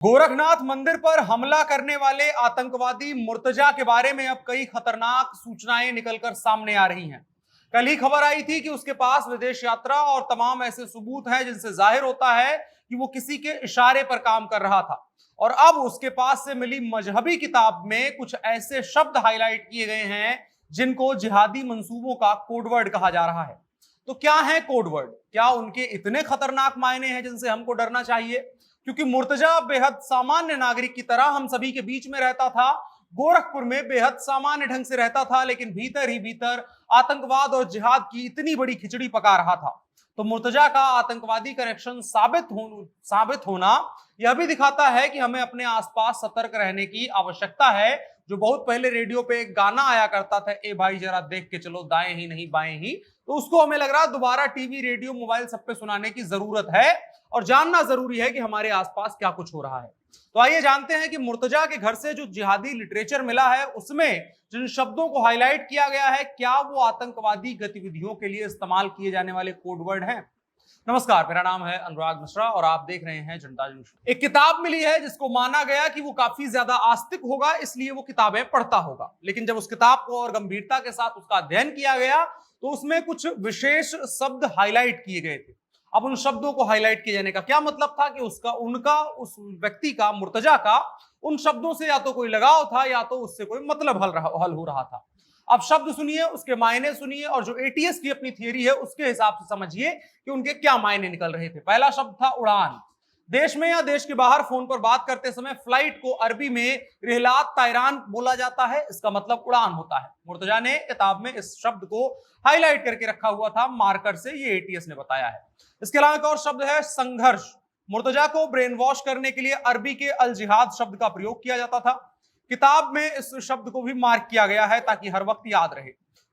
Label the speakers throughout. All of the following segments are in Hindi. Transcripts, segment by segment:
Speaker 1: गोरखनाथ मंदिर पर हमला करने वाले आतंकवादी मुर्तजा के बारे में अब कई खतरनाक सूचनाएं निकलकर सामने आ रही हैं। कल ही खबर आई थी कि उसके पास विदेश यात्रा और तमाम ऐसे सबूत हैं जिनसे जाहिर होता है कि वो किसी के इशारे पर काम कर रहा था। और अब उसके पास से मिली मजहबी किताब में कुछ ऐसे शब्द हाईलाइट किए गए हैं जिनको जिहादी मंसूबों का कोडवर्ड कहा जा रहा है। तो क्या है कोडवर्ड? क्या उनके इतने खतरनाक मायने हैं जिनसे हमको डरना चाहिए? क्योंकि मुर्तजा बेहद सामान्य नागरिक की तरह हम सभी के बीच में रहता था, गोरखपुर में बेहद सामान्य ढंग से रहता था, लेकिन भीतर ही भीतर आतंकवाद और जिहाद की इतनी बड़ी खिचड़ी पका रहा था। तो मुर्तजा का आतंकवादी कनेक्शन साबित होना यह भी दिखाता है कि हमें अपने आसपास सतर्क रहने की आवश्यकता है। जो बहुत पहले रेडियो पे एक गाना आया करता था, ए भाई जरा देख के चलो, दाएं ही नहीं बाएं ही, तो उसको हमें लग रहा दोबारा टीवी रेडियो मोबाइल सब पे सुनाने की जरूरत है और जानना जरूरी है कि हमारे आसपास क्या कुछ हो रहा है। तो आइए जानते हैं कि मुर्तजा के घर से जो जिहादी लिटरेचर मिला है उसमें जिन शब्दों को हाईलाइट किया गया है, क्या वो आतंकवादी गतिविधियों के लिए इस्तेमाल किए जाने वाले कोडवर्ड हैं। नमस्कार, मेरा नाम है अनुराग मिश्रा और आप देख रहे हैं जनता जंक्शन। एक किताब मिली है जिसको माना गया कि वो काफी ज्यादा आस्तिक होगा, इसलिए वो किताबें पढ़ता होगा। लेकिन जब उस किताब को और गंभीरता के साथ उसका अध्ययन किया गया तो उसमें कुछ विशेष शब्द हाईलाइट किए गए थे। अब उन शब्दों को हाईलाइट किए जाने का क्या मतलब था कि उस व्यक्ति का, मुर्तजा का उन शब्दों से या तो कोई लगाव था या तो उससे कोई मतलब हल हो रहा था। अब शब्द सुनिए, उसके मायने सुनिए और जो एटीएस की अपनी थियरी है उसके हिसाब से समझिए कि उनके क्या मायने निकल रहे थे। पहला शब्द था उड़ान। देश में या देश के बाहर फोन पर बात करते समय फ्लाइट को अरबी में रिहलात तायरान बोला जाता है, इसका मतलब उड़ान होता है। मुर्तजा ने किताब में इस शब्द को हाईलाइट करके रखा हुआ था मार्कर से, ये एटीएस ने बताया है। इसके अलावा एक और शब्द है संघर्ष। मुर्तजा को ब्रेन वॉश करने के लिए अरबी के अल जिहाद शब्द का प्रयोग किया जाता था। किताब में इस शब्द को भी मार्क किया गया है ताकि हर वक्त याद रहे।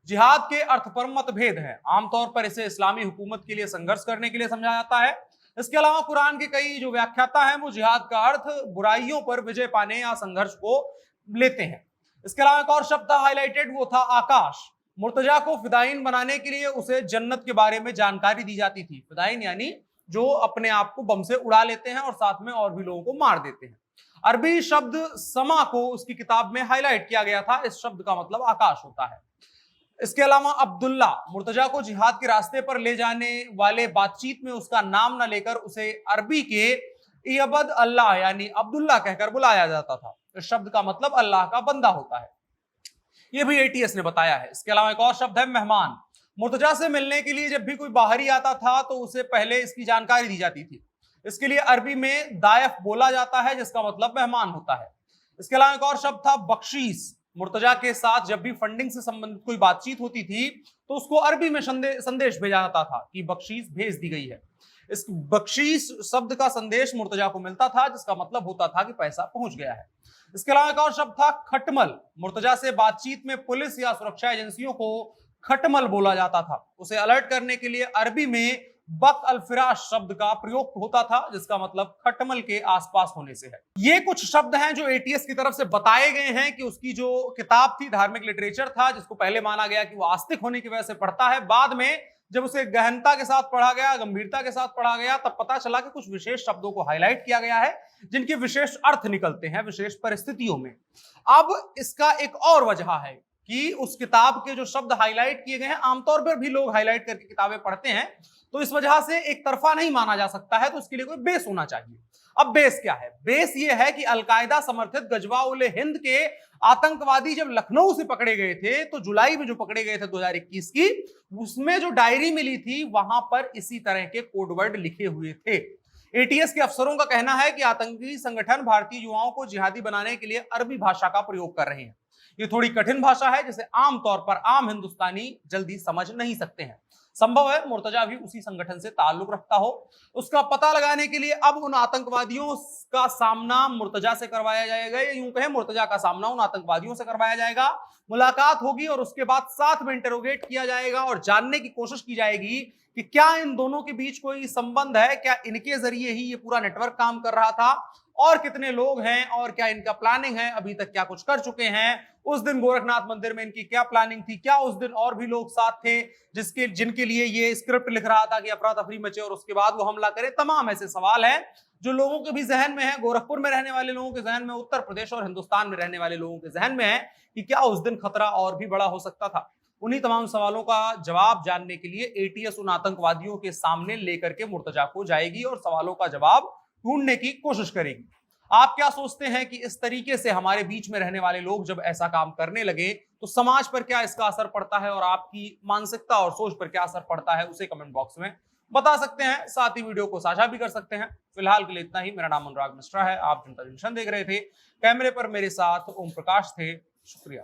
Speaker 1: जिहाद के अर्थ पर मतभेद है, आमतौर पर इसे इस्लामी हुकूमत के लिए संघर्ष करने के लिए समझा जाता है। इसके अलावा कुरान के कई जो व्याख्याता हैं वो जिहाद का अर्थ बुराइयों पर विजय पाने या संघर्ष को लेते हैं। इसके अलावा एक और शब्द था हाईलाइटेड, वो था आकाश। मुर्तजा को फिदाइन बनाने के लिए उसे जन्नत के बारे में जानकारी दी जाती थी। फिदाइन यानी जो अपने आप को बम से उड़ा लेते हैं और साथ में और भी लोगों को मार देते हैं। अरबी शब्द समा को उसकी किताब में हाईलाइट किया गया था, इस शब्द का मतलब आकाश होता है। इसके अलावा अब्दुल्ला, मुर्तजा को जिहाद के रास्ते पर ले जाने वाले बातचीत में उसका नाम न लेकर उसे अरबी के इयबद अल्लाह यानी अब्दुल्ला कहकर बुलाया जाता था। इस शब्द का मतलब अल्लाह का बंदा होता है, यह भी एटीएस ने बताया है। इसके अलावा एक और शब्द है मेहमान। मुर्तजा से मिलने के लिए जब भी कोई बाहरी आता था तो उसे पहले इसकी जानकारी दी जाती थी। इसके लिए अरबी में दायफ बोला जाता है जिसका मतलब मेहमान होता है। इसके अलावा एक और शब्द था बख्शीश। मुर्तजा के साथ जब भी फंडिंग से संबंधित कोई बातचीत होती थी तो उसको अरबी में संदेश भेजा जाता था कि बख्शीश भेज दी गई है। इस बख्शीश शब्द का संदेश मुर्तजा को मिलता था जिसका मतलब होता था कि पैसा पहुंच गया है। इसके अलावा एक और शब्द था खटमल। मुर्तजा से बातचीत में पुलिस या सुरक्षा एजेंसियों को खटमल बोला जाता था। उसे अलर्ट करने के लिए अरबी में बक अल फिराश शब्द का प्रयोग होता था जिसका मतलब खटमल के आसपास होने से है। ये कुछ शब्द हैं जो एटीएस की तरफ से बताए गए हैं कि उसकी जो किताब थी, धार्मिक लिटरेचर था, जिसको पहले माना गया कि वो आस्तिक होने की वजह से पढ़ता है, बाद में जब उसे गहनता के साथ पढ़ा गया, गंभीरता के साथ पढ़ा गया, तब पता चला कि कुछ विशेष शब्दों को हाईलाइट किया गया है जिनके विशेष अर्थ निकलते हैं विशेष परिस्थितियों में। अब इसका एक और वजह है कि उस किताब के जो शब्द हाईलाइट किए गए हैं, आमतौर पर भी लोग हाईलाइट करके किताबें पढ़ते हैं, तो इस वजह से एक तरफा नहीं माना जा सकता है, तो उसके लिए कोई बेस होना चाहिए। अब बेस क्या है? बेस ये है कि अलकायदा समर्थित गजवा उल हिंद के आतंकवादी जब लखनऊ से पकड़े गए थे, तो जुलाई में जो पकड़े गए थे 2021 की, उसमें जो डायरी मिली थी वहां पर इसी तरह के कोडवर्ड लिखे हुए थे। एटीएस के अफसरों का कहना है कि आतंकी संगठन भारतीय युवाओं को जिहादी बनाने के लिए अरबी भाषा का प्रयोग कर रहे हैं। ये थोड़ी कठिन भाषा है जिसे आमतौर पर आम हिंदुस्तानी जल्दी समझ नहीं सकते हैं। संभव है मुर्तजा भी उसी संगठन से ताल्लुक रखता हो। उसका पता लगाने के लिए अब उन आतंकवादियों का सामना मुर्तजा से करवाया जाएगा, या यूं कहें मुर्तजा का सामना उन आतंकवादियों से करवाया जाएगा। मुलाकात होगी और उसके बाद साथ में इंटरोगेट किया जाएगा और जानने की कोशिश की जाएगी कि क्या इन दोनों के बीच कोई संबंध है, क्या इनके जरिए ही ये पूरा नेटवर्क काम कर रहा था और कितने लोग हैं और क्या इनका प्लानिंग है, अभी तक क्या कुछ कर चुके हैं, उस दिन गोरखनाथ मंदिर में इनकी क्या प्लानिंग थी, क्या उस दिन और भी लोग साथ थे जिनके लिए ये स्क्रिप्ट लिख रहा था कि अफरा तफरी मचे और उसके बाद वो हमला करे। तमाम ऐसे सवाल हैं जो लोगों के भी जहन में है, गोरखपुर में रहने वाले लोगों के जहन में, उत्तर प्रदेश और हिंदुस्तान में रहने वाले लोगों के जहन में है कि क्या उस दिन खतरा और भी बड़ा हो सकता था। उन्हीं तमाम सवालों का जवाब जानने के लिए एटीएस उन आतंकवादियों के सामने लेकर के मुर्तजा को जाएगी और सवालों का जवाब ढूंढने की कोशिश करेगी। आप क्या सोचते हैं कि इस तरीके से हमारे बीच में रहने वाले लोग जब ऐसा काम करने लगे तो समाज पर क्या इसका असर पड़ता है और आपकी मानसिकता और सोच पर क्या असर पड़ता है, उसे कमेंट बॉक्स में बता सकते हैं। साथ ही वीडियो को साझा भी कर सकते हैं। फिलहाल के लिए इतना ही। मेरा नाम अनुराग मिश्रा है, आप जनता जंक्शन देख रहे थे। कैमरे पर मेरे साथ ओम प्रकाश थे। शुक्रिया।